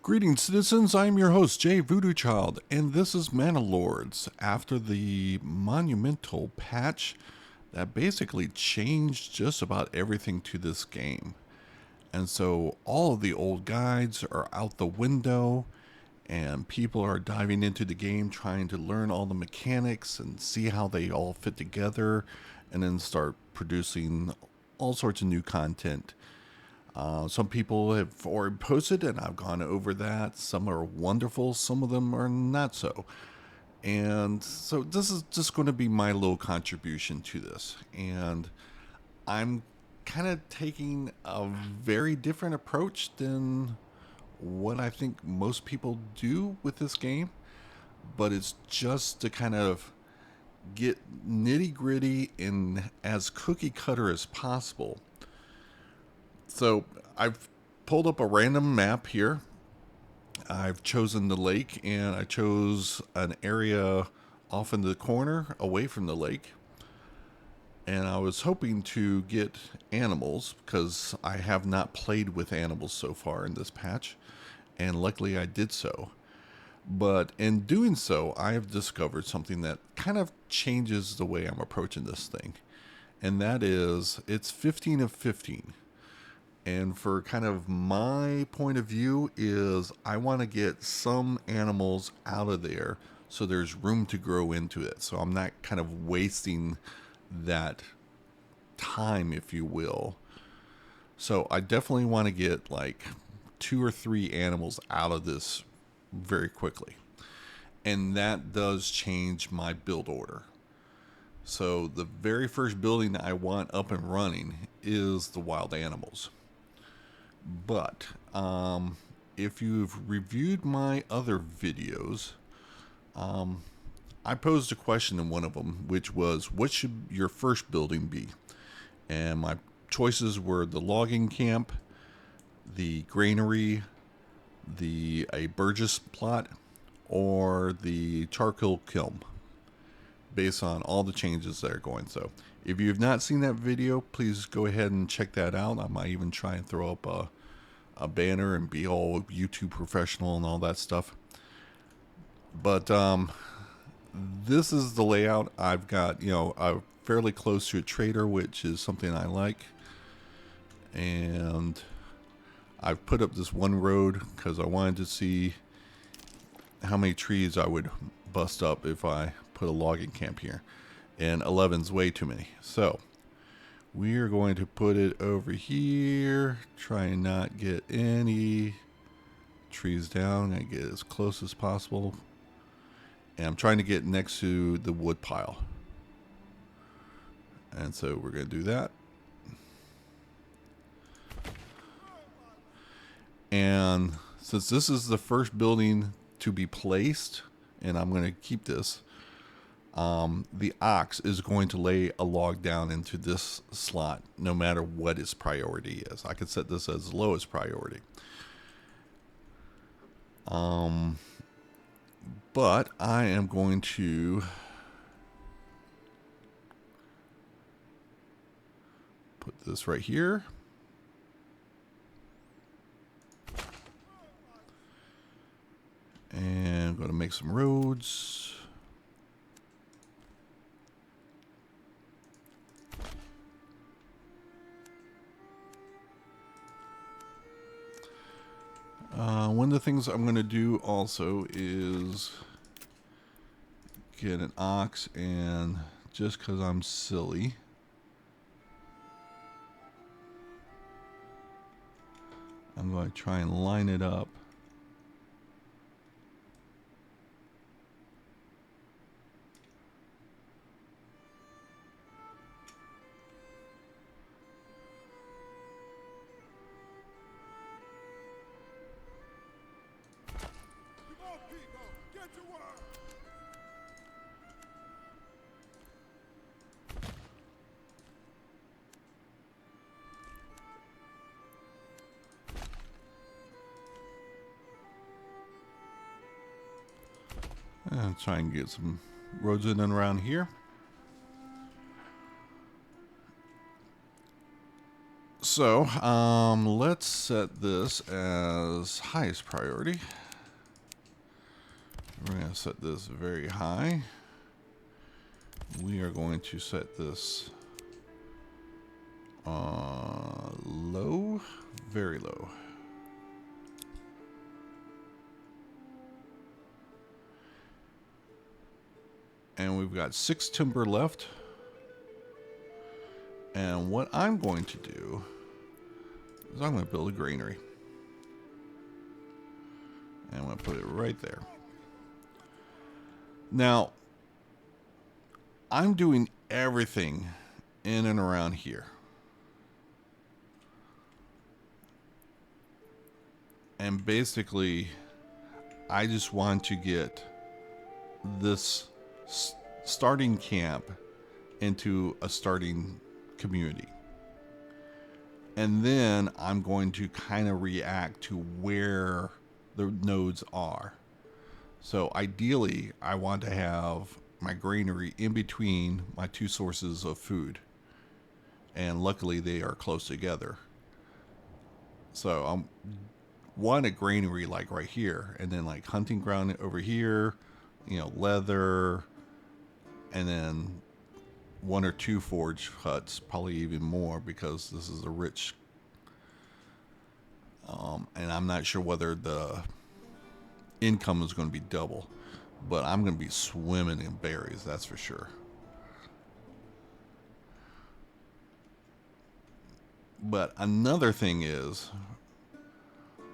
Greetings, citizens. I'm your host, Jay Voodoo Child, and this is Manor. After the monumental patch that basically changed just about everything to this game. And so all of the old guides are out the window, and people are diving into the game trying to learn all the mechanics and see how they all fit together, and then start producing all sorts of new content. Some people have already posted, and I've gone over that. Some are wonderful, some of them are not so. And so this is just going to be my little contribution to this. And I'm kind of taking a very different approach than what I think most people do with this game, but it's just to kind of get nitty gritty and as cookie cutter as possible. So I've pulled up a random map here. I've chosen the lake, and I chose an area off in the corner away from the lake. And I was hoping to get animals because I have not played with animals so far in this patch. And luckily I did so. But in doing so, I have discovered something that kind of changes the way I'm approaching this thing. And that is, it's 15 of 15. And for kind of my point of view is I want to get some animals out of there so there's room to grow into it. So I'm not kind of wasting that time, if you will. So I definitely want to get like 2 or 3 animals out of this very quickly. And that does change my build order. So the very first building that I want up and running is the wild animals. But if you've reviewed my other videos, I posed a question in one of them, which was, what should your first building be? And my choices were the logging camp, the granary, a Burgess plot, or the charcoal kiln, based on all the changes that are going. So if you have not seen that video, please go ahead and check that out. I might even try and throw up a banner and be all YouTube professional and all that stuff. But this is the layout. I've got, fairly close to a trader, which is something I like. And I've put up this one road because I wanted to see how many trees I would bust up if I put a logging camp here. And 11's way too many. So we are going to put it over here. Try and not get any trees down. I get as close as possible. And I'm trying to get next to the wood pile. And so we're going to do that. And since this is the first building to be placed, and I'm going to keep this, the ox is going to lay a log down into this slot no matter what its priority is. I could set this as lowest priority. But I am going to put this right here. And I'm going to make some roads. One of the things I'm going to do also is get an ox, and just because I'm silly, I'm going to try and line it up. And try and get some roads in and around here. So, let's set this as highest priority. We're going to set this very high. We are going to set this low, very low. And we've got 6 timber left. And what I'm going to do is I'm going to build a granary. And I'm going to put it right there. Now, I'm doing everything in and around here. And basically, I just want to get this starting camp into a starting community. And then I'm going to kind of react to where the nodes are. So ideally, I want to have my granary in between my two sources of food. And luckily, they are close together. So I'm want a granary like right here, and then like hunting ground over here, leather, and then 1 or 2 forge huts, probably even more, because this is a rich. And I'm not sure whether the income is going to be double, but I'm going to be swimming in berries, that's for sure. But another thing is,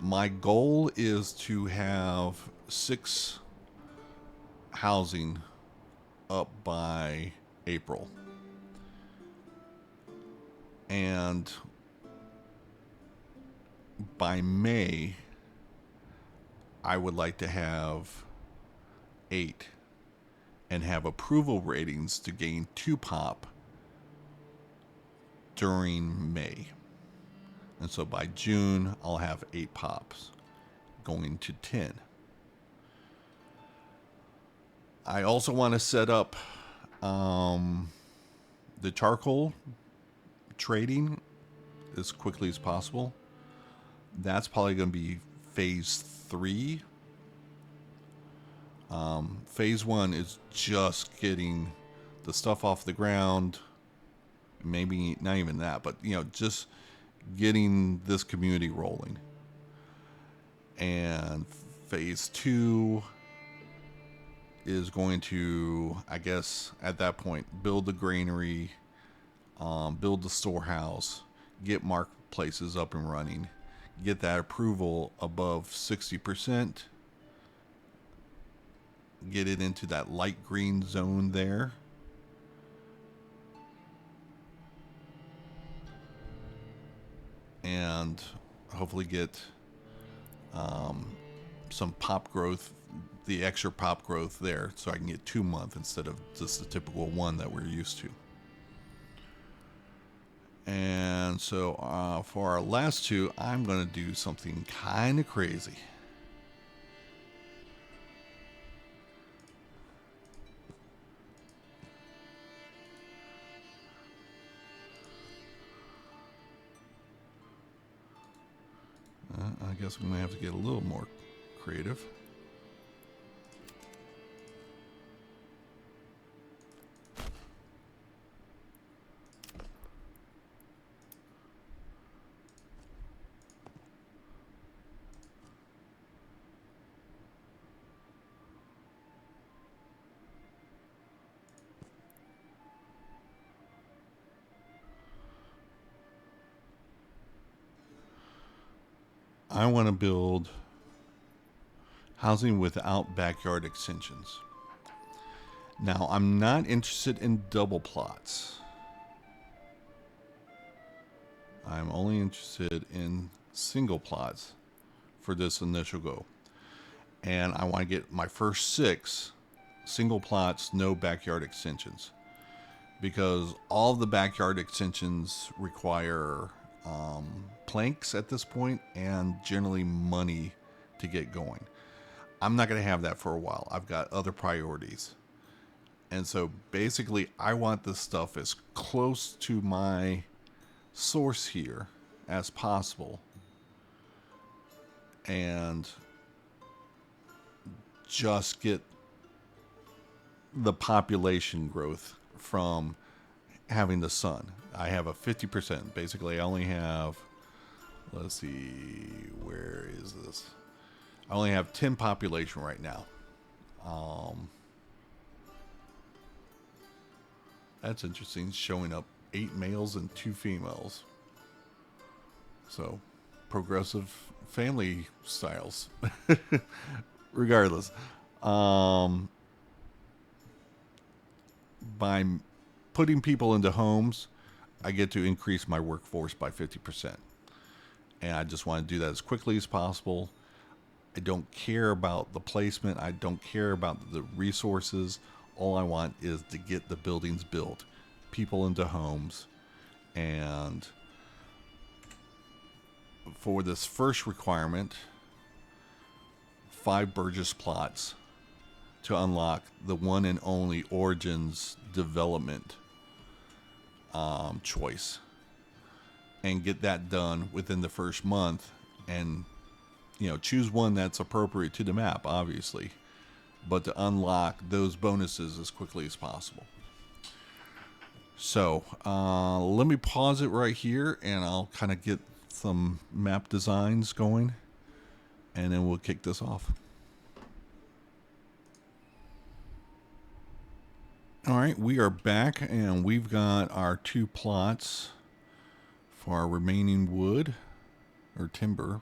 my goal is to have 6 housing up by April. And by May, I would like to have 8 and have approval ratings to gain 2 pop during May. And so by June, I'll have 8 pops going to 10. I also want to set up the charcoal trading as quickly as possible. That's probably going to be phase 3. Phase 1 is just getting the stuff off the ground. Maybe not even that, but just getting this community rolling. And phase 2 is going to, I guess, at that point, build the granary, build the storehouse, get marketplaces up and running, get that approval above 60%, get it into that light green zone there. And hopefully get some pop growth, the extra pop growth there, so I can get 2 months instead of just the typical 1 that we're used to. And so for our last 2, I'm going to do something kind of crazy. I guess I'm going to have to get a little more creative. I want to build housing without backyard extensions. Now, I'm not interested in double plots. I'm only interested in single plots for this initial go. And I want to get my first 6 single plots, no backyard extensions. Because all the backyard extensions require planks at this point, and generally money to get going. I'm not going to have that for a while. I've got other priorities. And so basically, I want this stuff as close to my source here as possible and just get the population growth from having the sun. I have a 50%. Basically, I only have, let's see, where is this? I only have 10 population right now. That's interesting. Showing up 8 males and 2 females. So, progressive family styles. Regardless. By putting people into homes, I get to increase my workforce by 50%. And I just want to do that as quickly as possible. I don't care about the placement. I don't care about the resources. All I want is to get the buildings built, people into homes. And for this first requirement, 5 Burgess plots to unlock the one and only Origins development choice, and get that done within the first month. And choose one that's appropriate to the map, obviously, but to unlock those bonuses as quickly as possible. So let me pause it right here, and I'll kind of get some map designs going, and then we'll kick this off. All right, we are back, and we've got our 2 plots for our remaining wood or timber.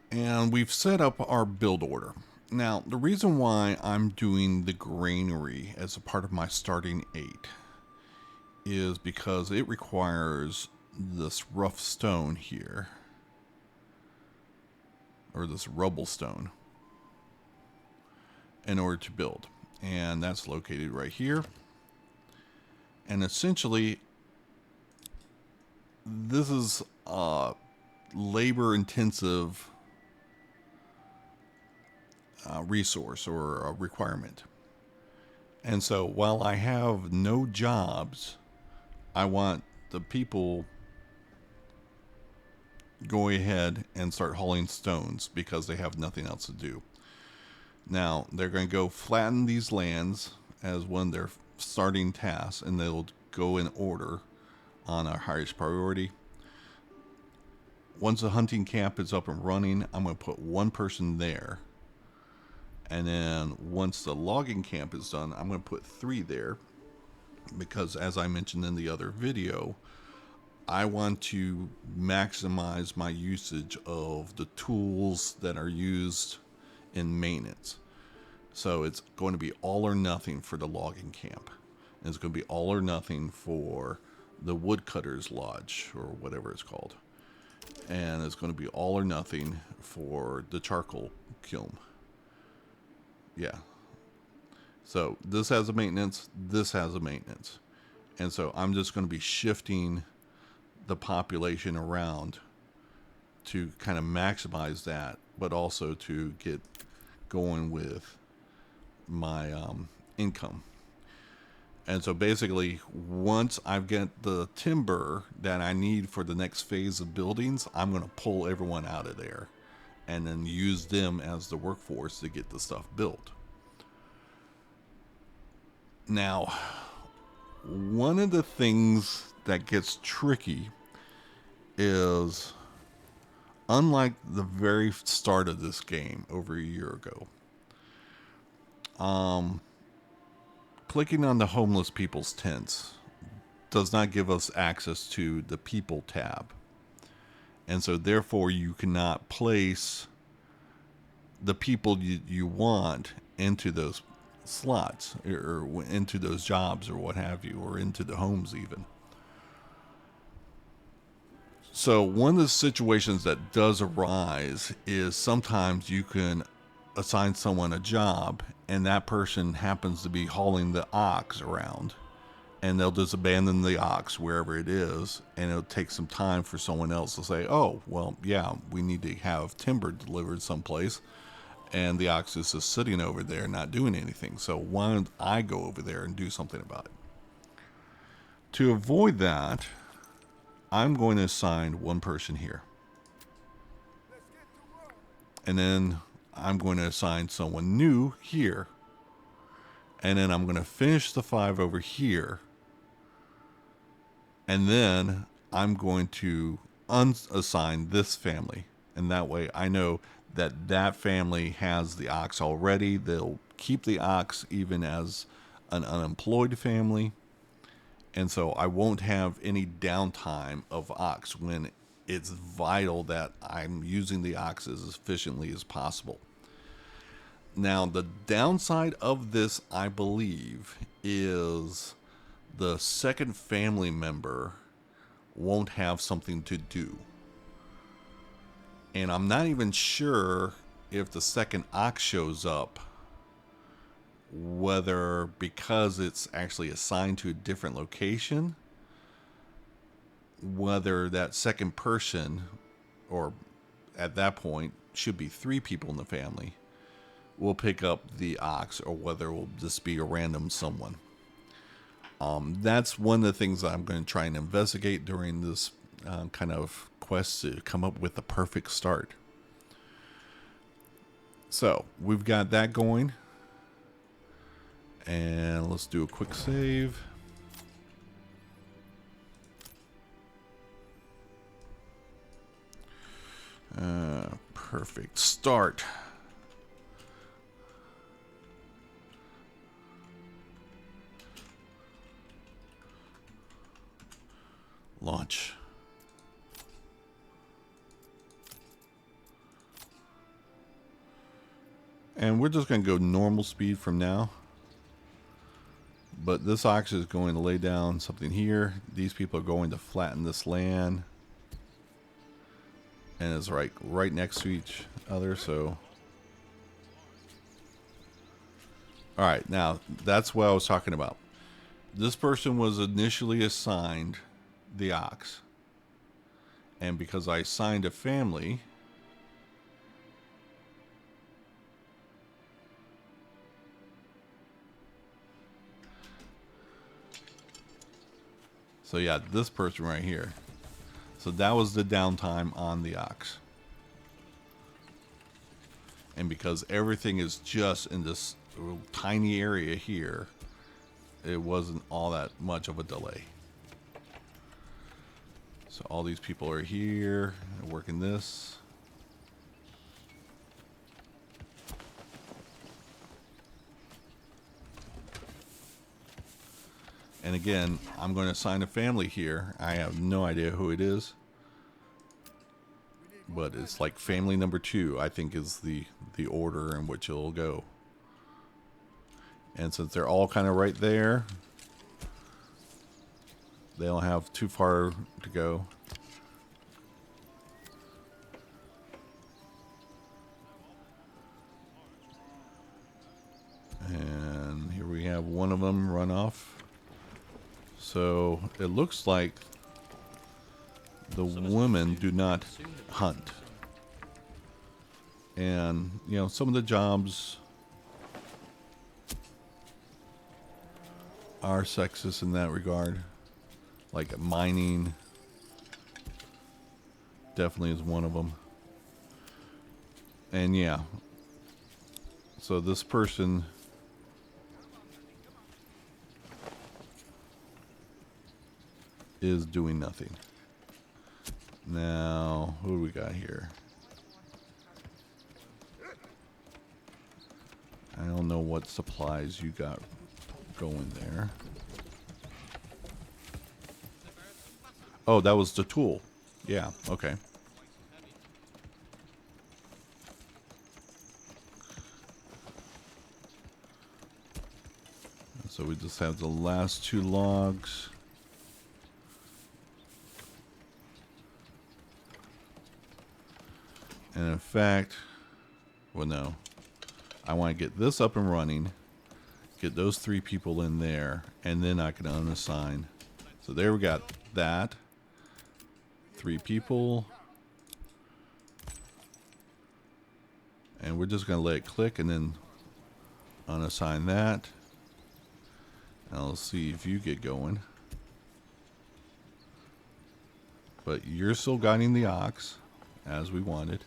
And we've set up our build order. Now, the reason why I'm doing the granary as a part of my starting 8 is because it requires this rough stone here, or this rubble stone, in order to build. And that's located right here. And essentially, this is a labor-intensive resource or a requirement. And so while I have no jobs, I want the people going ahead and start hauling stones because they have nothing else to do. Now, they're going to go flatten these lands as one of their starting tasks, and they'll go in order on our highest priority. Once the hunting camp is up and running, I'm going to put 1 person there. And then once the logging camp is done, I'm going to put 3 there. Because as I mentioned in the other video, I want to maximize my usage of the tools that are used in maintenance. So it's going to be all or nothing for the logging camp. And it's going to be all or nothing for the woodcutter's lodge, or whatever it's called. And it's going to be all or nothing for the charcoal kiln. Yeah. So this has a maintenance, this has a maintenance. And so I'm just going to be shifting the population around to kind of maximize that, but also to get going with my income. And so basically, once I've got the timber that I need for the next phase of buildings, I'm going to pull everyone out of there and then use them as the workforce to get the stuff built. Now, one of the things that gets tricky is, unlike the very start of this game over a year ago, clicking on the homeless people's tents does not give us access to the people tab. And so therefore you cannot place the people you want into those slots, or into those jobs, or what have you, or into the homes even. So one of the situations that does arise is sometimes you can assign someone a job, and that person happens to be hauling the ox around, and they'll just abandon the ox wherever it is, and it'll take some time for someone else to say, oh, well, yeah, we need to have timber delivered someplace, and the ox is just sitting over there not doing anything. So why don't I go over there and do something about it? To avoid that, I'm going to assign one person here. And then I'm going to assign someone new here. And then I'm going to finish the 5 over here. And then I'm going to unassign this family. And that way I know that that family has the ox already. They'll keep the ox even as an unemployed family. And so I won't have any downtime of ox when it's vital that I'm using the ox as efficiently as possible. Now, the downside of this, I believe, is the second family member won't have something to do. And I'm not even sure if the second ox shows up, whether because it's actually assigned to a different location, whether that second person, or at that point, should be 3 people in the family, will pick up the ox, or whether it will just be a random someone. That's one of the things that I'm going to try and investigate during this kind of quest to come up with the perfect start. So we've got that going, and let's do a quick save. Perfect start. Launch. And we're just going to go normal speed from now. But this ox is going to lay down something here. These people are going to flatten this land. And it's right next to each other, so. Alright, now that's what I was talking about. This person was initially assigned the ox. And because I assigned a family, so yeah, this person right here. So that was the downtime on the ox. And because everything is just in this tiny area here, it wasn't all that much of a delay. So all these people are here, working this. And again, I'm going to assign a family here. I have no idea who it is. But it's like family number 2, I think, is the order in which it'll go. And since they're all kind of right there, they don't have too far to go. And here we have one of them run off. So it looks like the women do not hunt. And, you know, some of the jobs are sexist in that regard. Like mining definitely is one of them. And yeah. So this person is doing nothing. Now, who do we got here? I don't know what supplies you got going there. Oh, that was the tool. Yeah, okay. So we just have the last 2 logs. And in fact, well, no. I want to get this up and running, get those 3 people in there, and then I can unassign. So there we got that. 3 people. And we're just going to let it click and then unassign that. Now let's see if you get going. But you're still guiding the ox, as we wanted.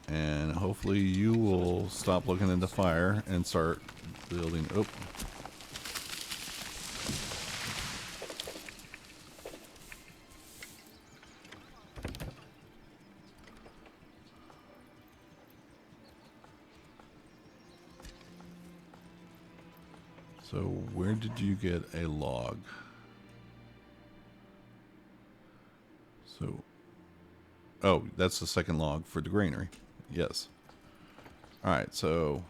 And hopefully you will stop looking at the fire and start building. Oh. So where did you get a log? So, oh, that's the second log for the granary. Yes. All right, so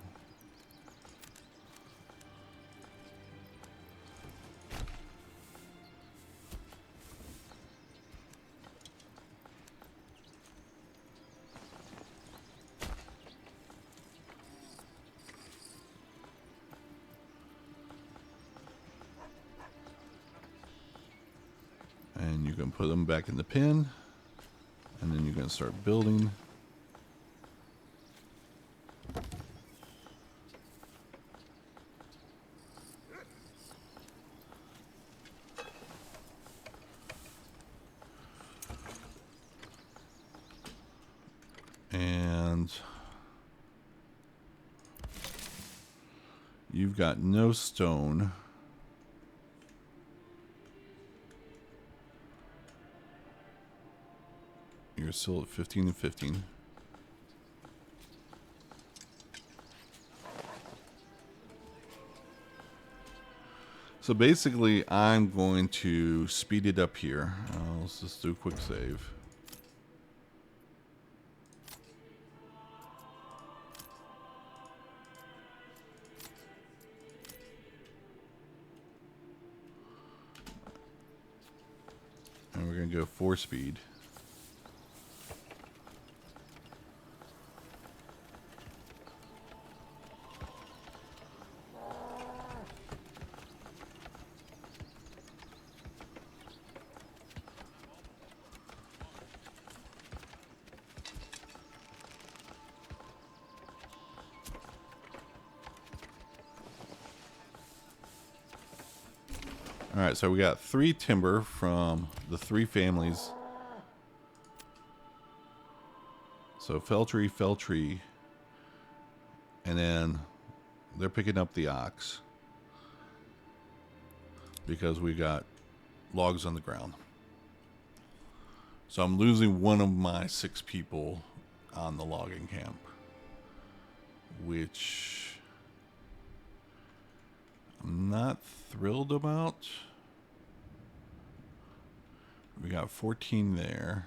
and you can put them back in the pen, and then you're going to start building. And you've got no stone. You're still at 15 and 15. So basically, I'm going to speed it up here. Let's just do a quick save. And we're going to go 4 speed. All right, so we got 3 timber from the 3 families. So fell tree, and then they're picking up the ox because we got logs on the ground. So I'm losing one of my 6 people on the logging camp, which I'm not thrilled about. We got 14 there.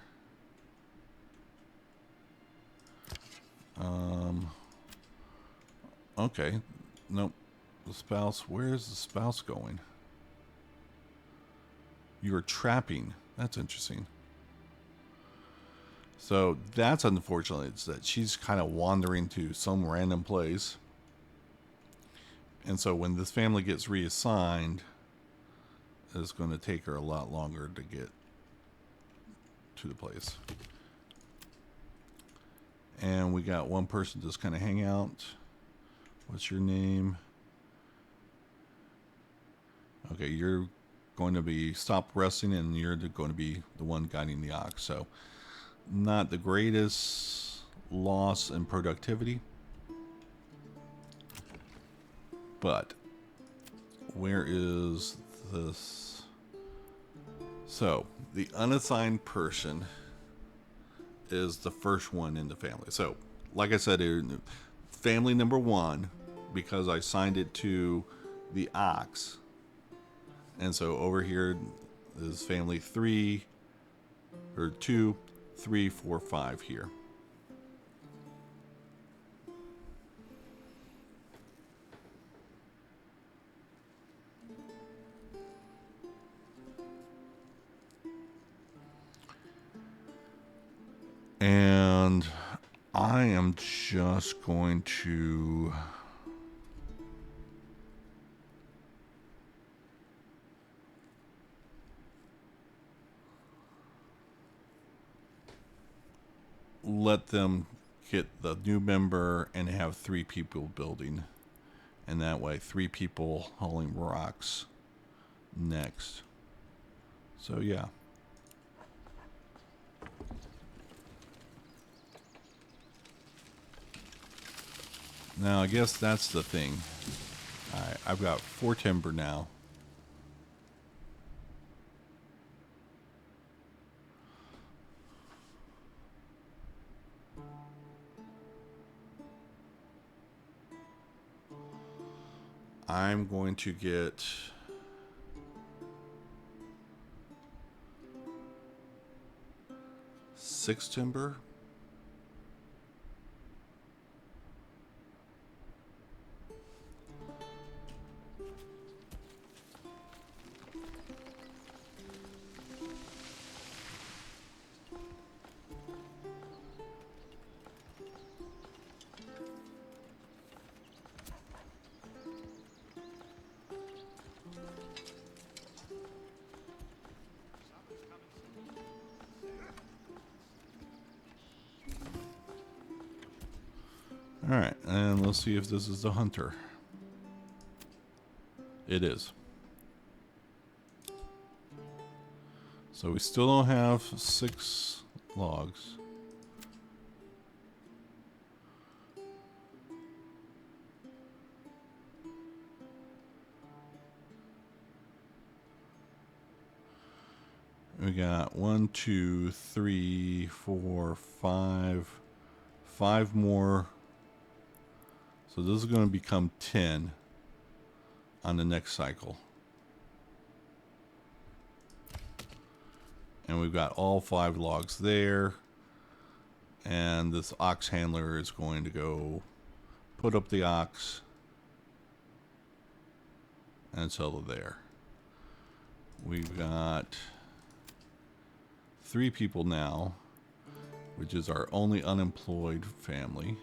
Okay. Nope. The spouse. Where's the spouse going? You're trapping. That's interesting. So that's unfortunate. It's that she's kind of wandering to some random place. And so when this family gets reassigned, it's going to take her a lot longer to get to the place. And we got one person just kind of hang out. What's your name? Okay, you're going to be stop resting, and you're going to be the one guiding the ox. So not the greatest loss in productivity. But where is this? So the unassigned person is the first one in the family. So like I said, family number 1, because I signed it to the ox. And so over here is family 3 or 2, 3, 4, 5 here. And I am just going to let them get the new member and have 3 people building. And that way, 3 people hauling rocks next. So, yeah. Now, I guess that's the thing. Alright, I've got 4 timber now. I'm going to get six timber. Alright, and let's see if this is the hunter. It is. So we still don't have 6 logs. We got 1, 2, 3, 4, 5. 5 more. So this is going to become 10 on the next cycle. And we've got all 5 logs there. And this ox handler is going to go put up the ox and settle there. We've got 3 people now, which is our only unemployed family.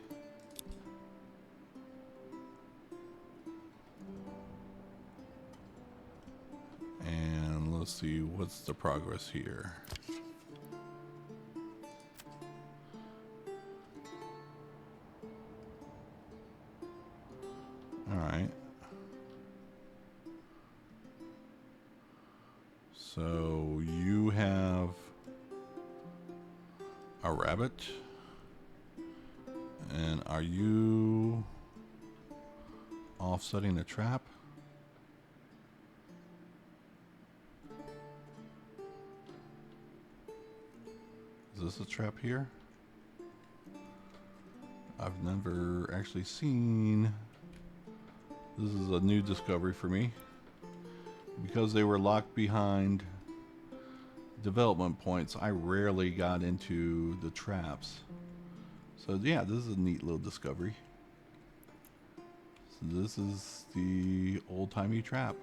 And let's see, what's the progress here? Alright. So you have a rabbit. And are you offsetting a trap? Is this a trap here? I've never actually seen. This is a new discovery for me. Because they were locked behind development points, I rarely got into the traps. So yeah, this is a neat little discovery. So this is the old-timey trap.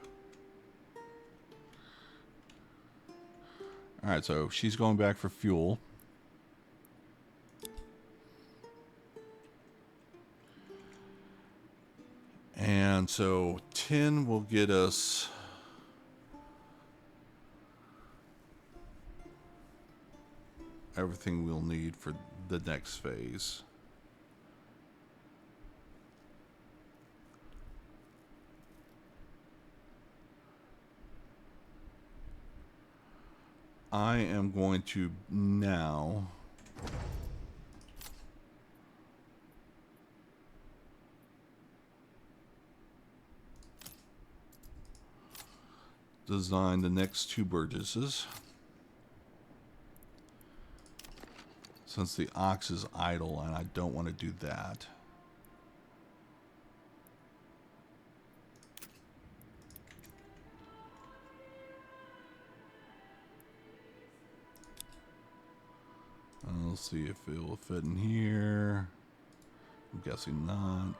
Alright, so she's going back for fuel. And so 10 will get us everything we'll need for the next phase. I am going to now design the next 2 Burgesses. Since the ox is idle and I don't want to do that. Let's see if it will fit in here. I'm guessing not.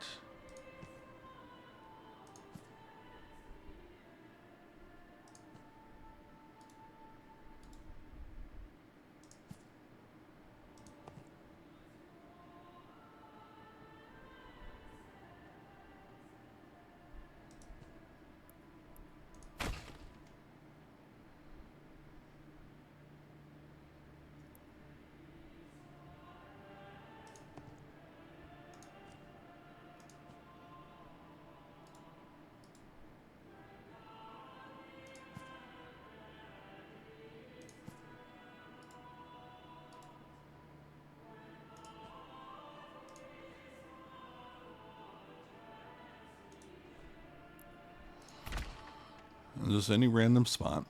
Just any random spot.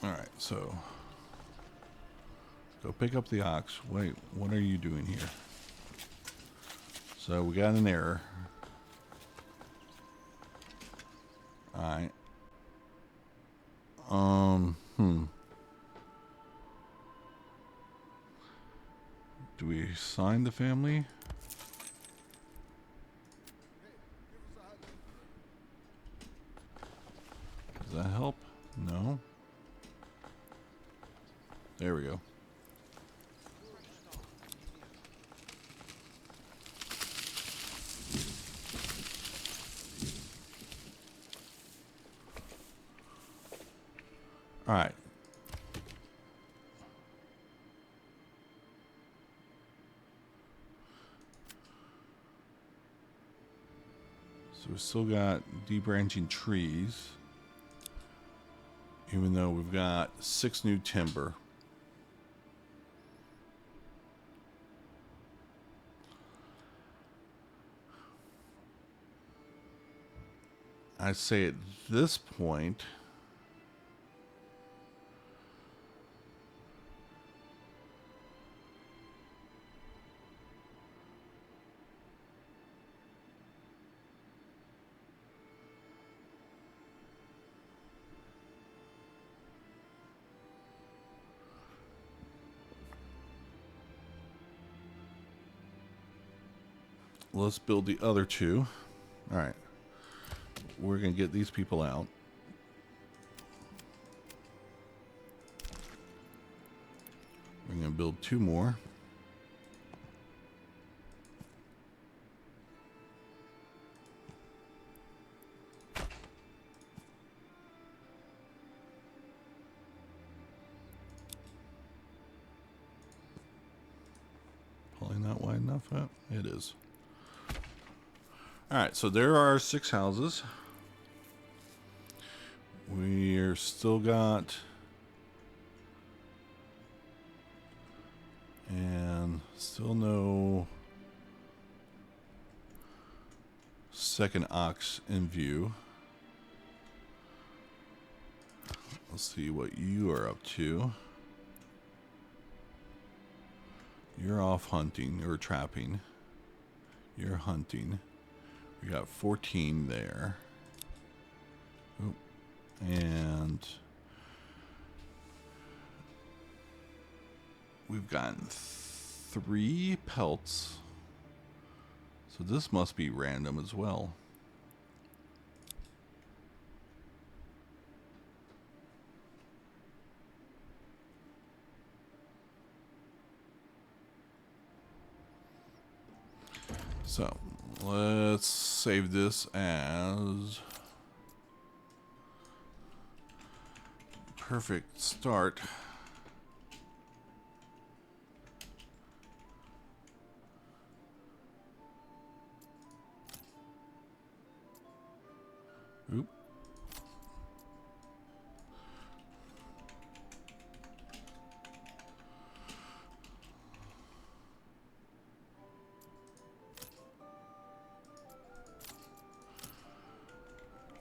Alright, so go pick up the ox. Wait, what are you doing here? So we got an error. Alright. Do we sign the family? Does that help? No. There we go. All right. So we still got debranching trees, even though we've got 6 new timber. I say at this point, let's build the other 2. All right. We're going to get these people out. We're going to build 2 more. Probably not wide enough. Oh, it is. All right, so there are 6 houses. We're still got, and still no second ox in view. Let's see what you are up to. You're off hunting or trapping. You're hunting. We got 14 there. Oop. And we've gotten 3 pelts. So this must be random as well. So let's save this as perfect start. Oop.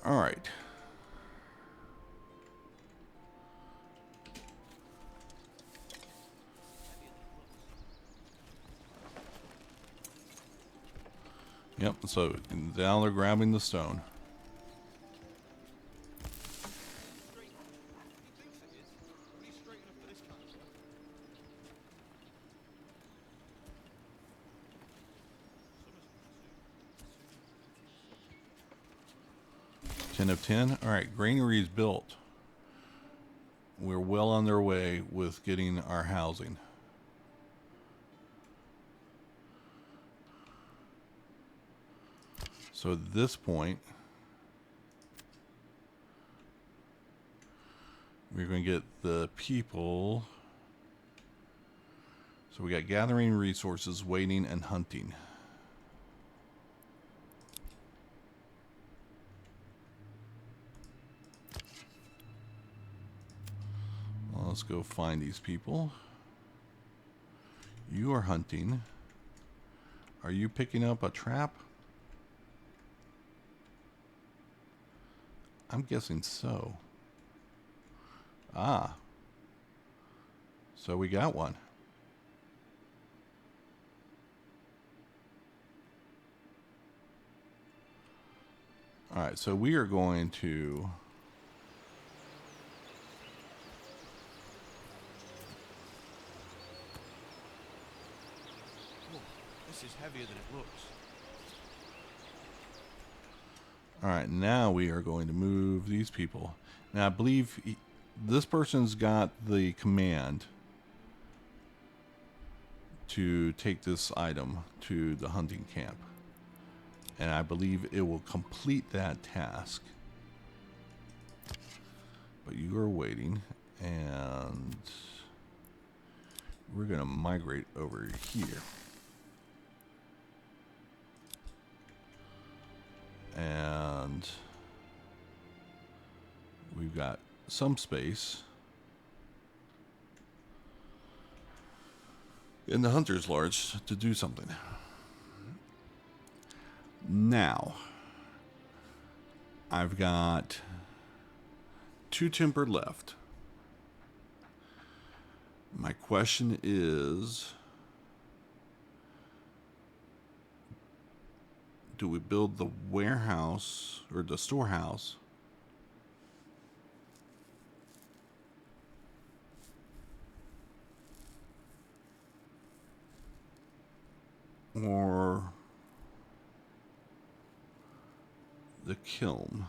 All right. Yep, so now they're grabbing the stone. Ten of 10. All right, granary is built. We're well on their way with getting our housing. So at this point, we're going to get the people. So we got gathering resources, waiting, and hunting. Well, let's go find these people. You are hunting. Are you picking up a trap? I'm guessing so. Ah. So we got one. Alright, so we are going to... Oh, this is heavier than it looks. Alright, now we are going to move these people. Now I believe this person's got the command to take this item to the hunting camp. And I believe it will complete that task. But you are waiting, and we're going to migrate over here. And we've got some space in the hunter's lodge to do something. Now, I've got 2 timber left. My question is, do we build the warehouse or the storehouse or the kiln?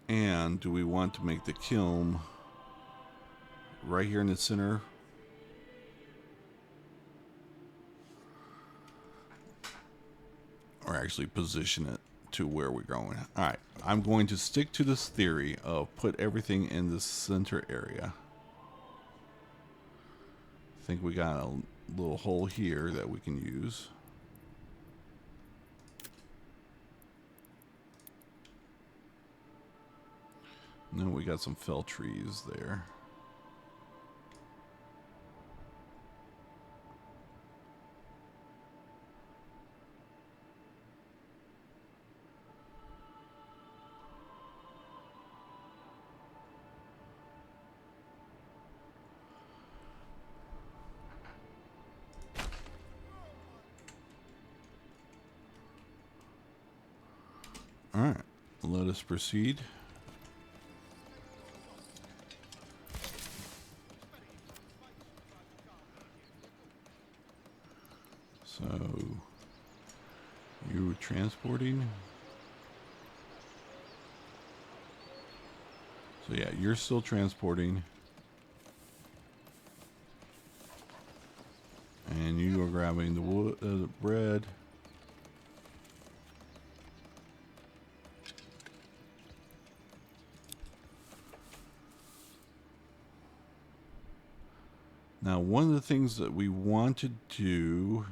And do we want to make the kiln right here in the center? Or actually position it to where we're going. Alright, I'm going to stick to this theory of put everything in the center area. I think we got a little hole here that we can use. And then we got some fell trees there. Alright, let us proceed. So, you were transporting? So yeah, you're still transporting. And you are grabbing the wood, the bread. Now, one of the things that we want to do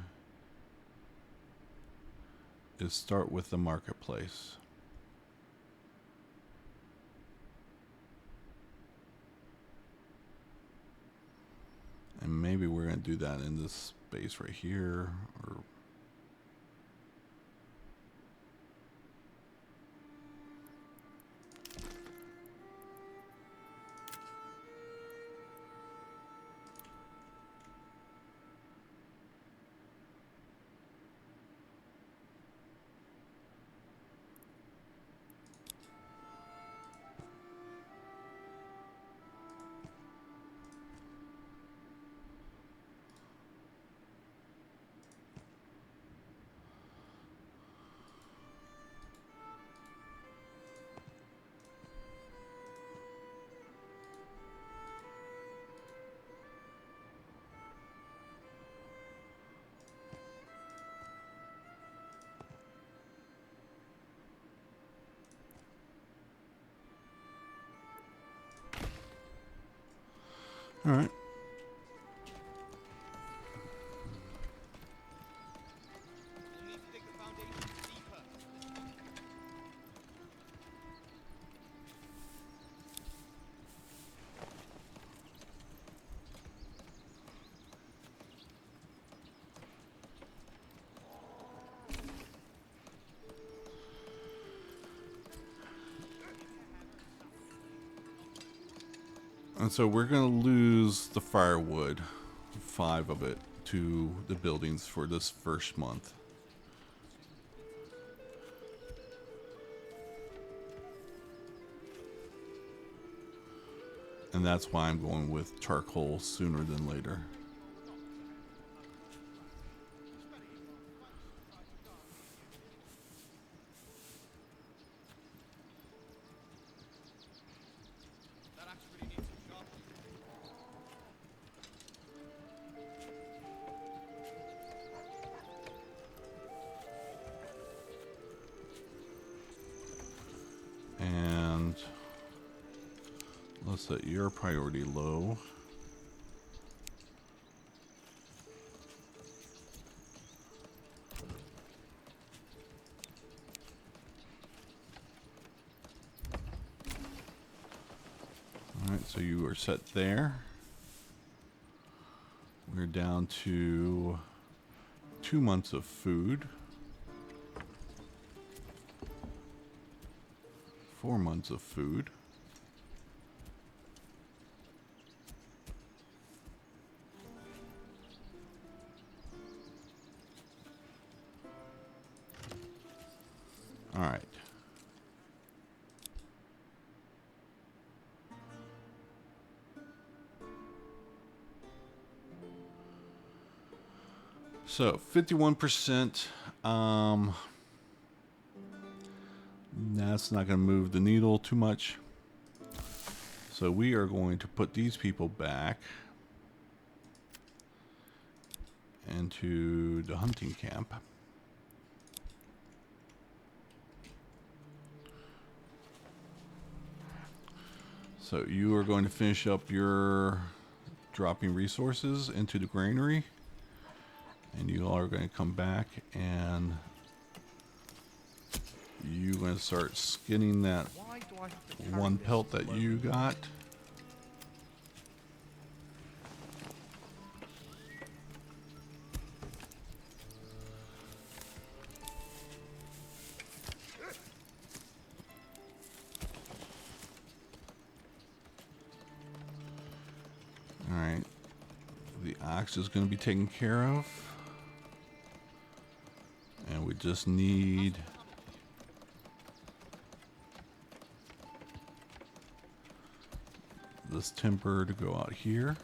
is start with the marketplace. And maybe we're going to do that in this space right here, or all right. And so we're going to lose the firewood, 5 of it, to the buildings for this first month. And that's why I'm going with charcoal sooner than later. That axe really needs some sharpening. And let's set your priority low. Alright, so you are set there. We're down to 2 months of food. 4 months of food. All right. So 51%. That's not going to move the needle too much. So we are going to put these people back into the hunting camp. So you are going to finish up your dropping resources into the granary. And you all are going to come back and you're going to start skinning that Why do I have to carry one this pelt that alone? you got. All right. The ox is going to be taken care of. And we just need this timber to go out here.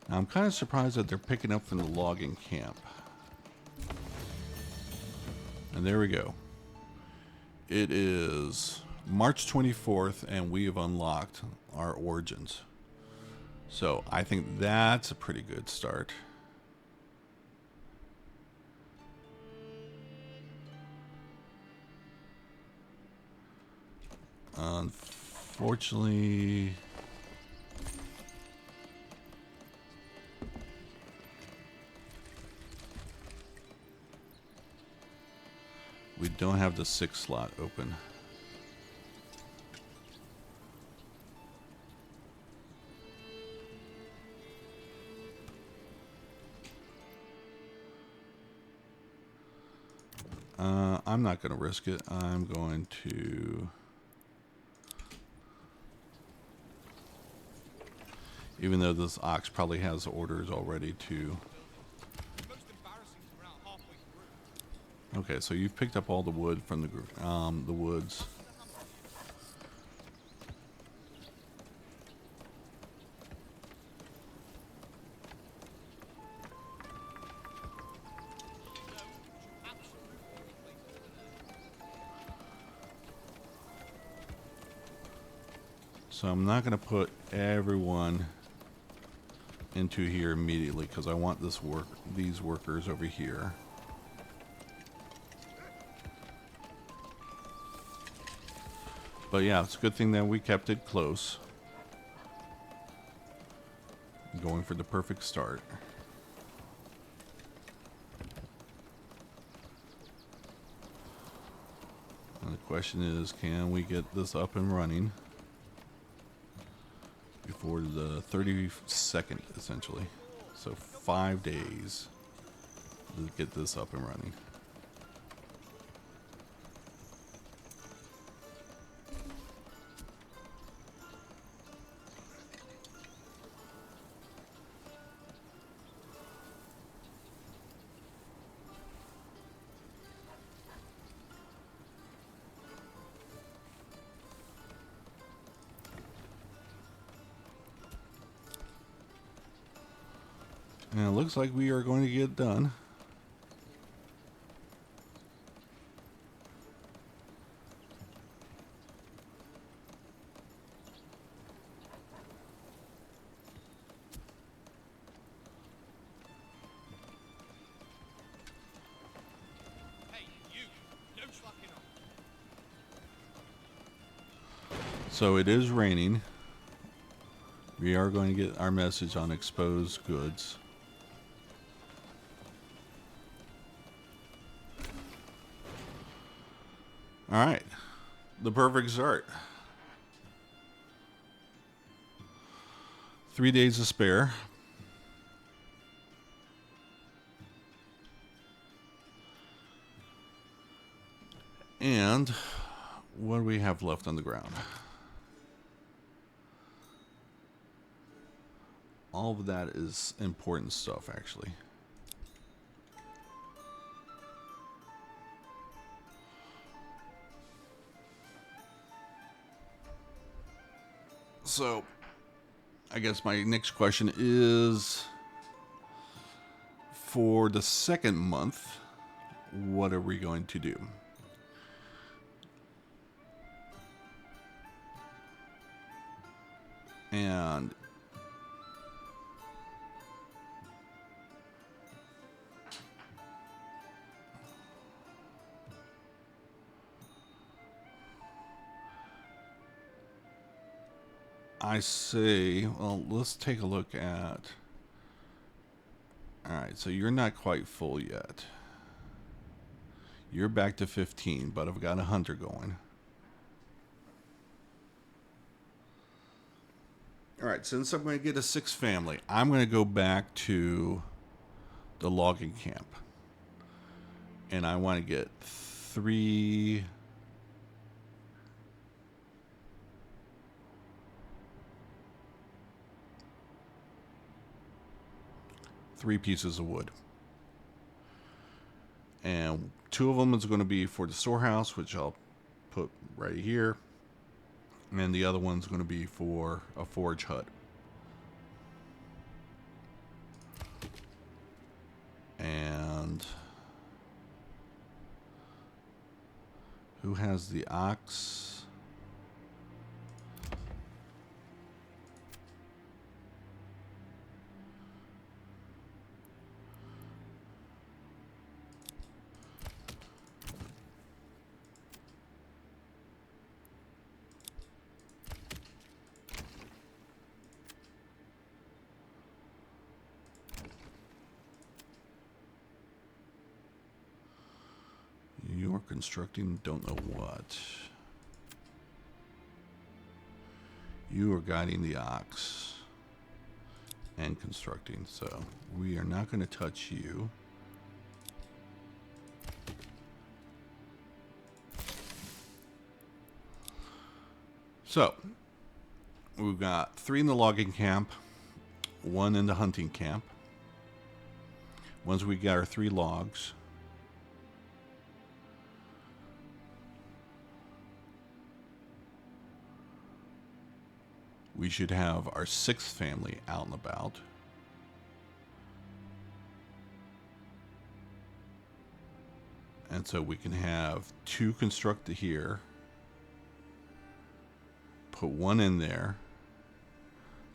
Now I'm kind of surprised that they're picking up from the logging camp. And there we go. It is March 24th and we have unlocked our origins. So I think that's a pretty good start. Unfortunately, we don't have the 6th slot open. I'm not going to risk it. I'm going to... Even though this ox probably has orders already to... The most embarrassing is we're out halfway through. Okay, so you've picked up all the wood from the woods. So I'm not going to put everyone into here immediately because I want these workers over here. But yeah, it's a good thing that we kept it close. Going for the perfect start. And the question is, can we get this up and running before the 32nd, essentially? So 5 days to get this up and running. And it looks like we are going to get done. Hey, you! No slacking off. So it is raining. We are going to get our message on exposed goods. All right. The perfect start. 3 days to spare. And what do we have left on the ground? All of that is important stuff, actually. So, I guess my next question is, for the second month, what are we going to do? And I say, well, let's take a look at. All right, so you're not quite full yet. You're back to 15, but I've got a hunter going. All right, since I'm going to get a 6th family, I'm going to go back to the logging camp. And I want to get 3 pieces of wood. And 2 of them is going to be for the storehouse, which I'll put right here. And the other one's going to be for a forge hut. And who has the ox? You're constructing don't know what. You are guiding the ox and constructing, so we are not going to touch you. So we've got 3 in the logging camp, 1 in the hunting camp. Once we got our 3 logs, we should have our 6th family out and about. And so we can have 2 construct here, put 1 in there,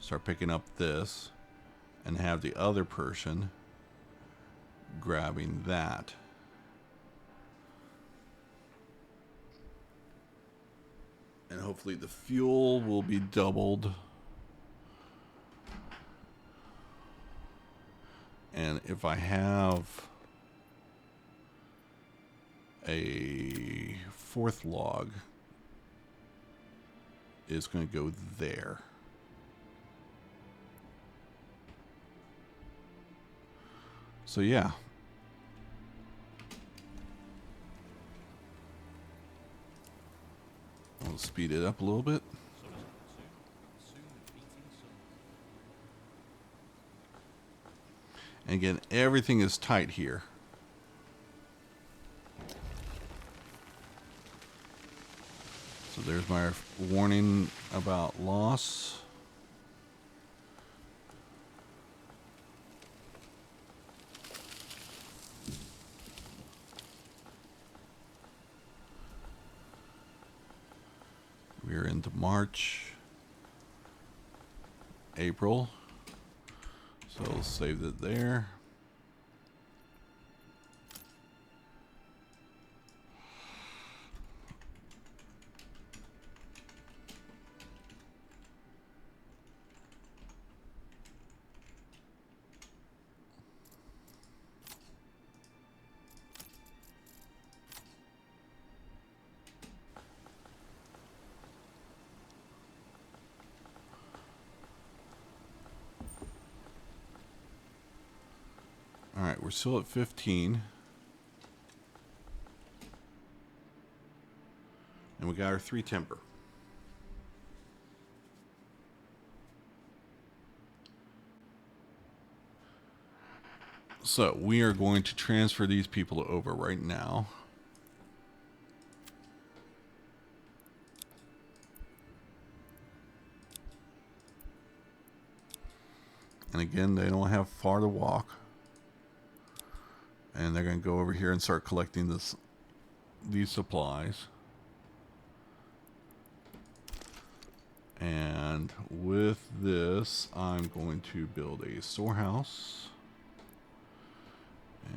start picking up this, and have the other person grabbing that. And hopefully the fuel will be doubled. And if I have a 4th log, it's going to go there. So yeah. I'll speed it up a little bit. And again, everything is tight here. So there's my warning about loss. into March, April. So we'll save it there. All right, we're still at 15. And we got our 3 temper. So we are going to transfer these people over right now. And again, they don't have far to walk. And they're going to go over here and start collecting these supplies. And with this, I'm going to build a storehouse.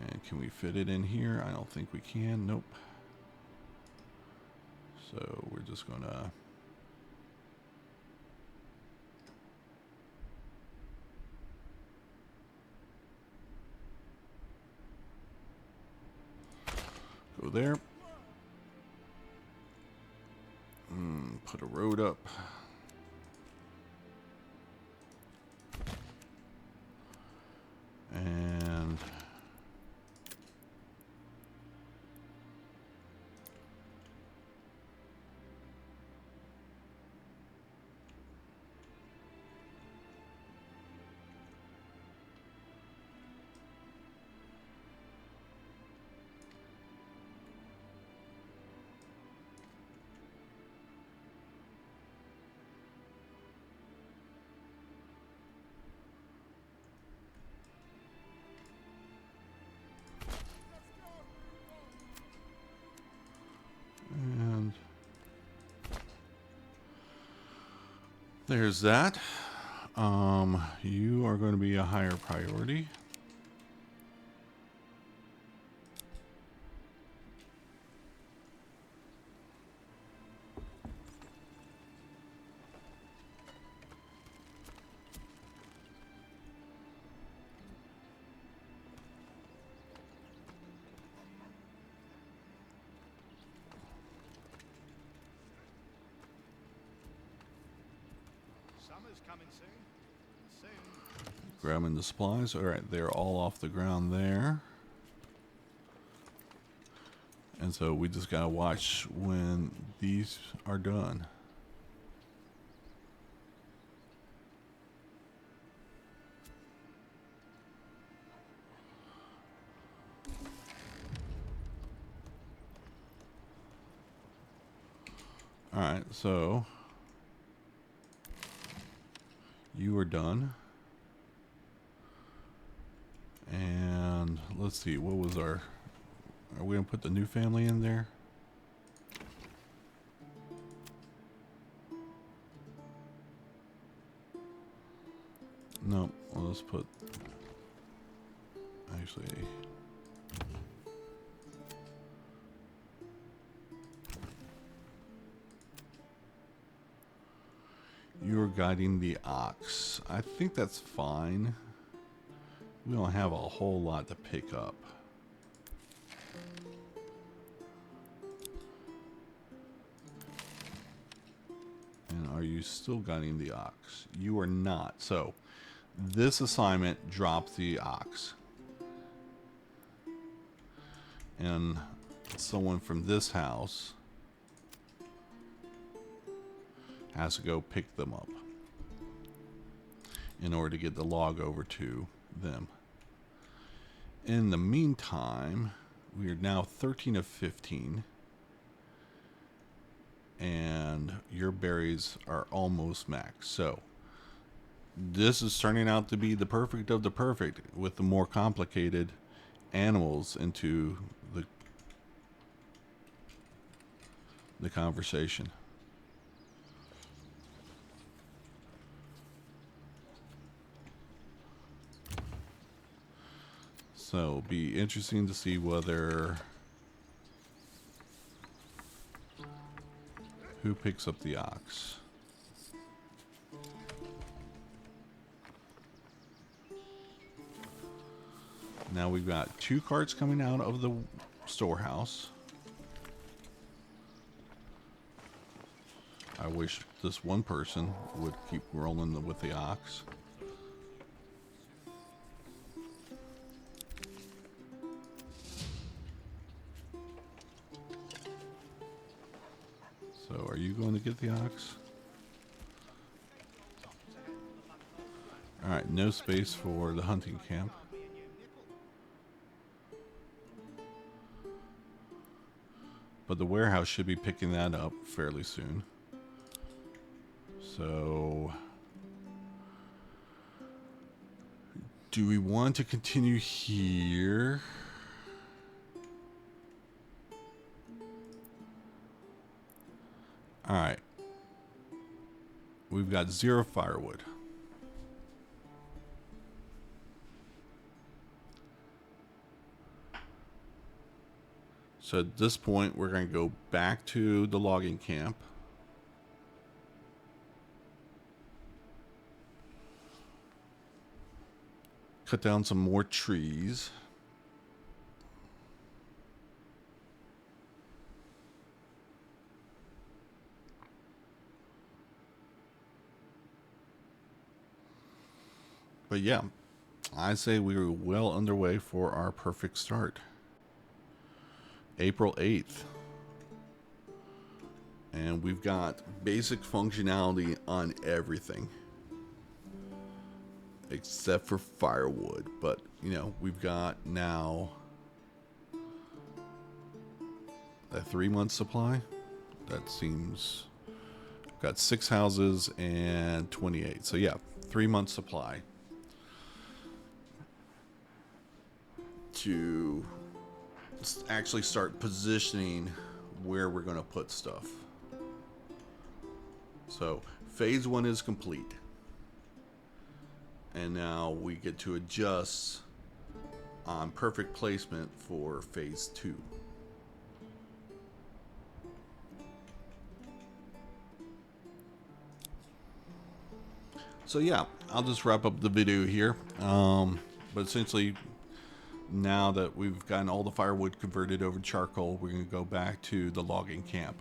And can we fit it in here? I don't think we can. Nope. So we're just going to... go there. Put a road up. And there's that. You are going to be a higher priority. Summer's coming soon. Soon. Grabbing the supplies. All right, they're all off the ground there. And so we just got to watch when these are done. All right, so you are done. And let's see, what was our... Are we going to put the new family in there? No, well, let's put... Actually... You're guiding the ox. I think that's fine. We don't have a whole lot to pick up. And are you still guiding the ox? You are not. So this assignment drops the ox. And someone from this house has to go pick them up in order to get the log over to them. In the meantime, we are now 13 of 15. And your berries are almost max. So this is turning out to be the perfect of the perfect with the more complicated animals into the conversation. So it'll be interesting to see whether who picks up the ox. Now we've got 2 carts coming out of the storehouse. I wish this one person would keep rolling with the ox. So are you going to get the ox? Alright, no space for the hunting camp. But the warehouse should be picking that up fairly soon. So, do we want to continue here? Alright. We've got 0 firewood. So at this point, we're going to go back to the logging camp. Cut down some more trees. But yeah, I say we were well underway for our perfect start. April 8th. And we've got basic functionality on everything. Except for firewood. But, you know, we've got now a 3-month supply. That seems... Got 6 houses and 28. So yeah, 3-month supply. To actually start positioning where we're going to put stuff. So phase 1 is complete, and now we get to adjust on perfect placement for phase 2. So yeah, I'll just wrap up the video here, but essentially, now that we've gotten all the firewood converted over to charcoal, we're going to go back to the logging camp.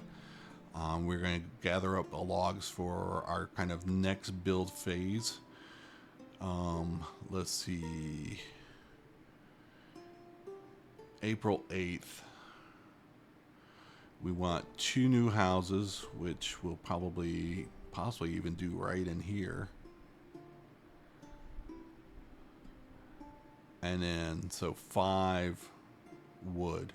We're going to gather up the logs for our kind of next build phase. Let's see. April 8th. We want 2 new houses, which we'll possibly even do right in here. And then, so 5 wood.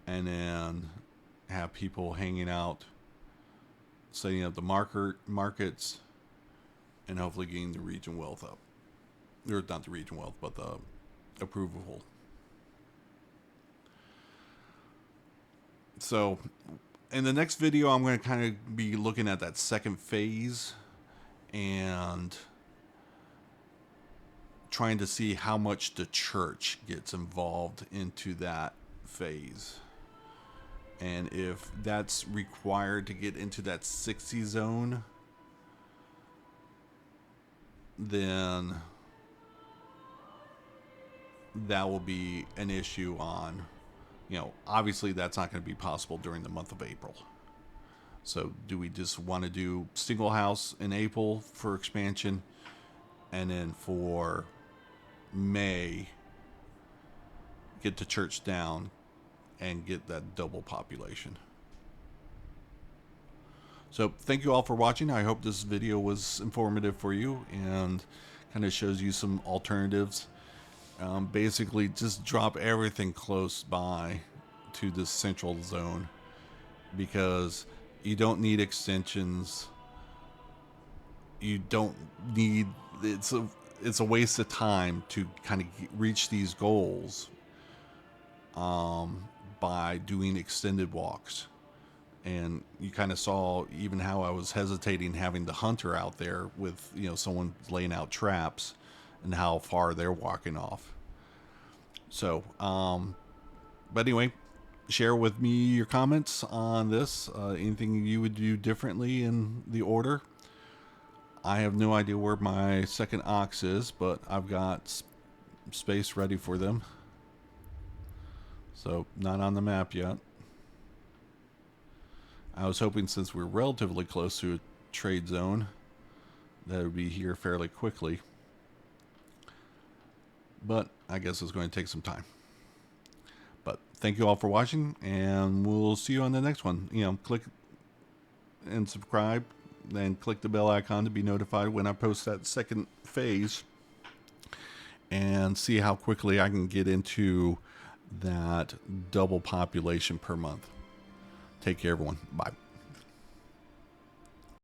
And then have people hanging out, setting up the markets, and hopefully getting the region wealth up. Or not the region wealth, but the approval. So... in the next video, I'm going to kind of be looking at that second phase and trying to see how much the church gets involved into that phase. And if that's required to get into that 60 zone, then that will be an issue on... You know, obviously that's not going to be possible during the month of April. So do we just want to do single house in April for expansion, and then for May get the church down and get that double population? So thank you all for watching. I hope this video was informative for you and kind of shows you some alternatives. Basically just drop everything close by to this central zone, because you don't need extensions. You don't need... it's a waste of time to kind of reach these goals by doing extended walks. And you kind of saw even how I was hesitating having the hunter out there with, someone laying out traps and how far they're walking off. So, but anyway, share with me your comments on this. Anything you would do differently in the order. I have no idea where my second ox is, but I've got space ready for them. So, not on the map yet. I was hoping since we're relatively close to a trade zone that it would be here fairly quickly. But I guess it's going to take some time. But thank you all for watching, and we'll see you on the next one. Click and subscribe, then click the bell icon to be notified when I post that second phase, and see how quickly I can get into that double population per month. Take care, everyone. Bye.